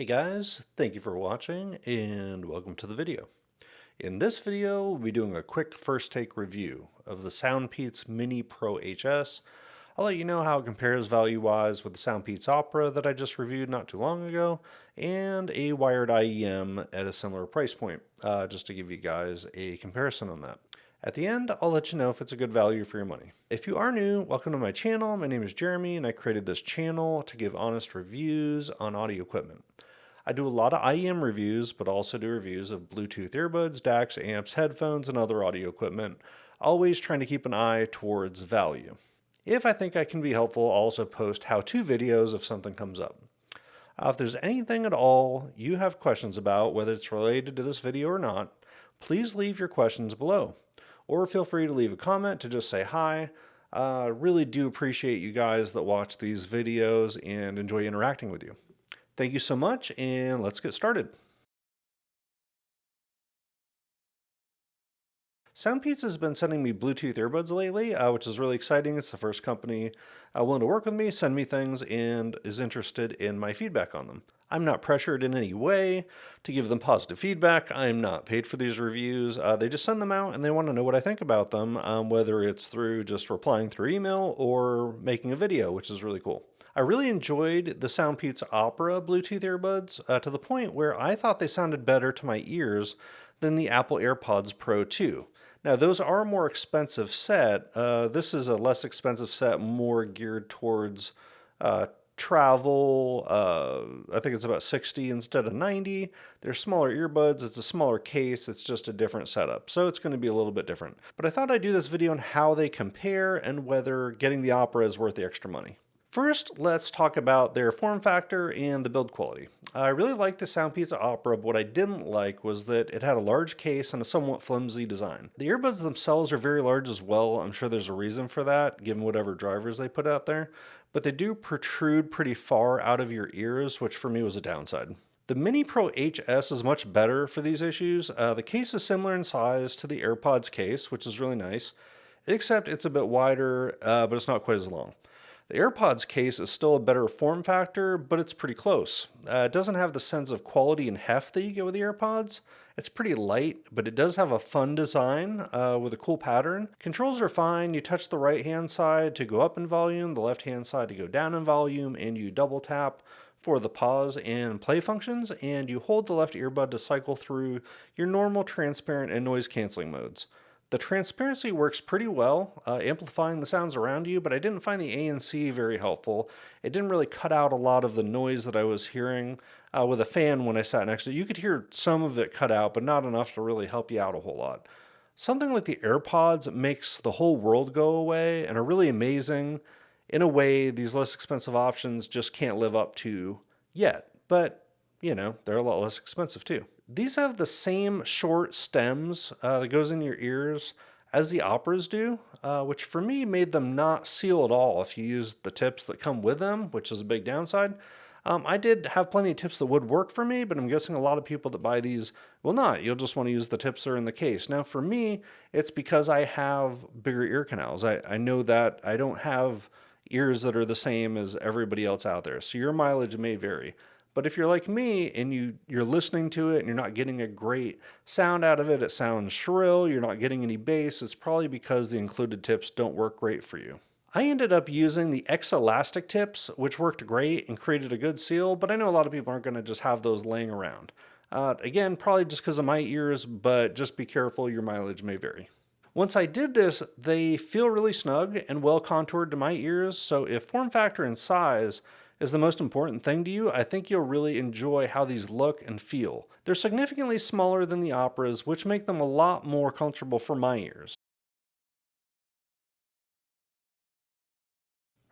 Hey guys, thank you for watching and welcome to the video. In this video, we'll be doing a quick first take review of the SoundPeats Mini Pro HS. I'll let you know how it compares value-wise with the SoundPeats Opera that I just reviewed not too long ago, and a wired IEM at a similar price point, just to give you guys a comparison on that. At the end, I'll let you know if it's a good value for your money. If you are new, welcome to my channel. My name is Jeremy and I created this channel to give honest reviews on audio equipment. I do a lot of IEM reviews, but also do reviews of Bluetooth earbuds, DACs, amps, headphones, and other audio equipment, always trying to keep an eye towards value. If I think I can be helpful, I'll also post how-to videos if something comes up. If there's anything at all you have questions about, whether it's related to this video or not, please leave your questions below. Or feel free to leave a comment to just say hi. Really do appreciate you guys that watch these videos and enjoy interacting with you. Thank you so much, and let's get started. SoundPeats has been sending me Bluetooth earbuds lately, which is really exciting. It's the first company willing to work with me, send me things, and is interested in my feedback on them. I'm not pressured in any way to give them positive feedback. I'm not paid for these reviews. They just send them out and they want to know what I think about them, whether it's through just replying through email or making a video, which is really cool. I really enjoyed the SoundPeats Opera Bluetooth earbuds to the point where I thought they sounded better to my ears than the Apple AirPods Pro 2. Now, those are a more expensive set. This is a less expensive set, more geared towards travel. I think it's about 60 instead of 90. They're smaller earbuds. It's a smaller case. It's just a different setup. So it's going to be a little bit different. But I thought I'd do this video on how they compare and whether getting the Opera is worth the extra money. First, let's talk about their form factor and the build quality. I really liked the SoundPeats Opera, but what I didn't like was that it had a large case and a somewhat flimsy design. The earbuds themselves are very large as well. I'm sure there's a reason for that, given whatever drivers they put out there, but they do protrude pretty far out of your ears, which for me was a downside. The Mini Pro HS is much better for these issues. The case is similar in size to the AirPods case, which is really nice, except it's a bit wider, but it's not quite as long. The AirPods case is still a better form factor, but it's pretty close. It doesn't have the sense of quality and heft that you get with the AirPods. It's pretty light, but it does have a fun design with a cool pattern. Controls are fine. You touch the right-hand side to go up in volume, the left-hand side to go down in volume, and you double tap for the pause and play functions, and you hold the left earbud to cycle through your normal, transparent, and noise-canceling modes. The transparency works pretty well, amplifying the sounds around you, but I didn't find the ANC very helpful. It didn't really cut out a lot of the noise that I was hearing with a fan when I sat next to it. You could hear some of it cut out, but not enough to really help you out a whole lot. Something like the AirPods makes the whole world go away and are really amazing in a way these less expensive options just can't live up to yet. But, you know, they're a lot less expensive too. These have the same short stems that goes in your ears as the Operas do, which for me made them not seal at all if you use the tips that come with them, which is a big downside. I did have plenty of tips that would work for me, but I'm guessing a lot of people that buy these will not. You'll just want to use the tips that are in the case. Now for me, it's because I have bigger ear canals. I know that I don't have ears that are the same as everybody else out there, so your mileage may vary. But if you're like me and you're listening to it and you're not getting a great sound out of it, it sounds shrill, you're not getting any bass, it's probably because the included tips don't work great for you. I ended up using the X-Elastic tips, which worked great and created a good seal, but I know a lot of people aren't going to just have those laying around. Again, probably just because of my ears, but just be careful, your mileage may vary. Once I did this, they feel really snug and well contoured to my ears, so if form factor and size is the most important thing to you, I think you'll really enjoy how these look and feel. They're significantly smaller than the Operas, which make them a lot more comfortable for my ears.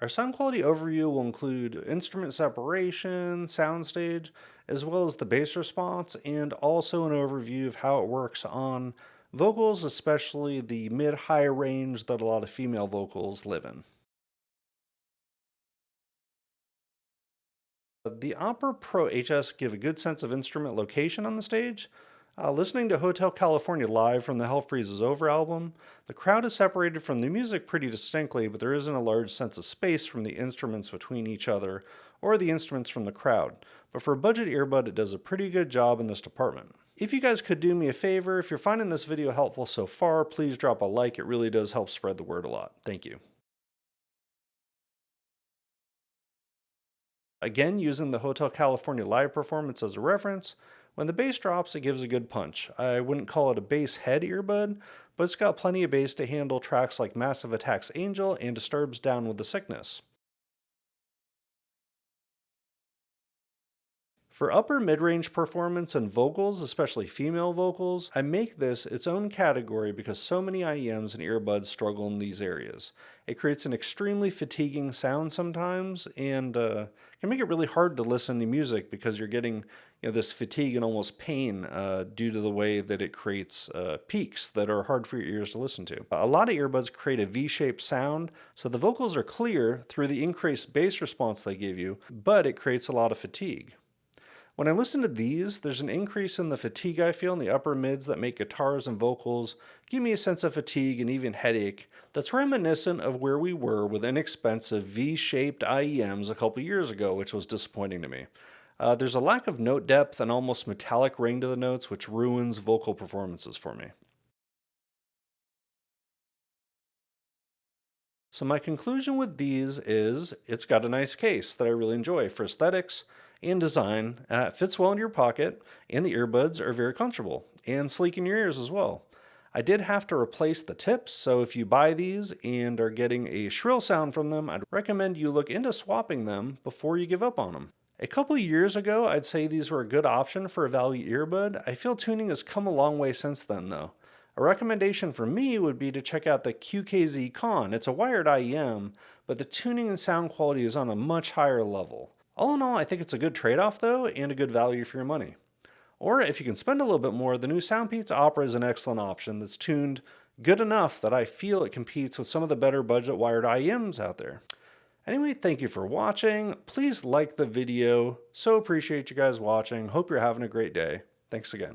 Our sound quality overview will include instrument separation, Soundstage, as well as the bass response, and also an overview of how it works on vocals, especially the mid-high range that a lot of female vocals live in. The Opera Pro HS give a good sense of instrument location on the stage. Listening to Hotel California live from the Hell Freezes Over album, the crowd is separated from the music pretty distinctly, but there isn't a large sense of space from the instruments between each other or the instruments from the crowd. But for a budget earbud, it does a pretty good job in this department. If you guys could do me a favor, if you're finding this video helpful so far, please drop a like. It really does help spread the word a lot. Thank you. Again, using the Hotel California live performance as a reference, when the bass drops, it gives a good punch. I wouldn't call it a bass head earbud, but it's got plenty of bass to handle tracks like Massive Attack's Angel and Disturbed's Down with the Sickness. For upper mid-range performance and vocals, especially female vocals, I make this its own category because so many IEMs and earbuds struggle in these areas. It creates an extremely fatiguing sound sometimes, and can make it really hard to listen to music because you're getting this fatigue and almost pain due to the way that it creates peaks that are hard for your ears to listen to. A lot of earbuds create a V-shaped sound, so the vocals are clear through the increased bass response they give you, but it creates a lot of fatigue. When I listen to these, there's an increase in the fatigue I feel in the upper mids that make guitars and vocals give me a sense of fatigue and even headache that's reminiscent of where we were with inexpensive V-shaped IEMs a couple years ago, which was disappointing to me. There's a lack of note depth and almost metallic ring to the notes, which ruins vocal performances for me. So my conclusion with these is it's got a nice case that I really enjoy for aesthetics and design. It fits well in your pocket, and the earbuds are very comfortable and sleek in your ears as well. I did have to replace the tips, so if you buy these and are getting a shrill sound from them, I'd recommend you look into swapping them before you give up on them. A couple years ago, I'd say these were a good option for a value earbud. I feel tuning has come a long way since then though. A recommendation for me would be to check out the QKZ Con. It's a wired IEM, but the tuning and sound quality is on a much higher level. All in all, I think it's a good trade-off though, and a good value for your money. Or if you can spend a little bit more, the new SoundPeats Opera is an excellent option that's tuned good enough that I feel it competes with some of the better budget wired IEMs out there. Anyway, thank you for watching. Please like the video. So appreciate you guys watching. Hope you're having a great day. Thanks again.